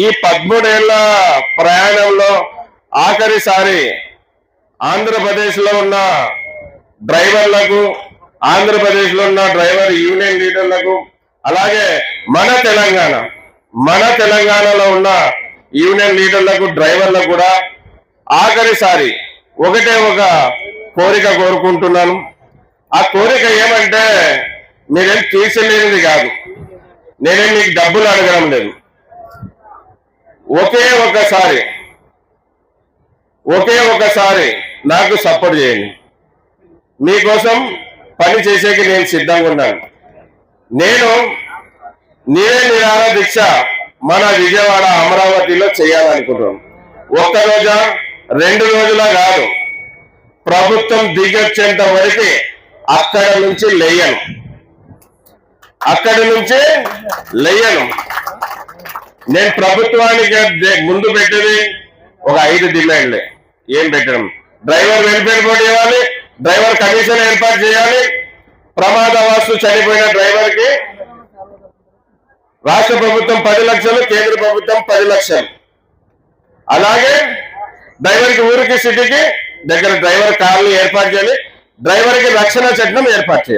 ఈ 13 ఏళ్ల ప్రయాణంలో ఆఖరిసారి ఆంధ్రప్రదేశ్ లో ఉన్న డ్రైవర్లకు, ఆంధ్రప్రదేశ్ లో ఉన్న డ్రైవర్ యూనియన్ లీడర్లకు, అలాగే మన తెలంగాణలో ఉన్న యూనియన్ లీడర్లకు, డ్రైవర్లకు కూడా ఆఖరిసారి ఒకటే ఒక కోరిక కోరుకుంటున్నాను. ఆ కోరిక ఏమంటే, మీరేం తీర్చలేనిది కాదు, నేనేం మీకు డబ్బులు అడగడం లేదు. ఒకే ఒకసారి నాకు సపోర్ట్ చేయండి. మీకోసం పని చేసేకి నేను సిద్ధంగా ఉన్నాను. నేను నిరాహార దీక్ష మన విజయవాడ, అమరావతిలో చేయాలనుకుంటున్నాను. 1 రోజా 2 రోజుల కాదు, ప్రభుత్వం దిగొచ్చేంత వరకు అక్కడి నుంచి లేయను. నేను ప్రభుత్వానికి ముందు పెట్టేది ఒక 5 డిమాండ్లే. ఏం పెట్టడం? డ్రైవర్ వెల్ఫేర్ బోర్డు ఇవ్వాలి, డ్రైవర్ కమిషన్ ఏర్పాటు చేయాలి, ప్రమాదవశాత్తు చనిపోయిన డ్రైవర్ కి రాష్ట్ర ప్రభుత్వం 10 లక్షలు, కేంద్ర ప్రభుత్వం 10 లక్షలు, అలాగే డ్రైవర్ కి ఊరికి సిటీకి దగ్గర డ్రైవర్ కార్లు ఏర్పాటు చేయాలి, డ్రైవర్ కి రక్షణ చట్టం ఏర్పాటు చేయాలి.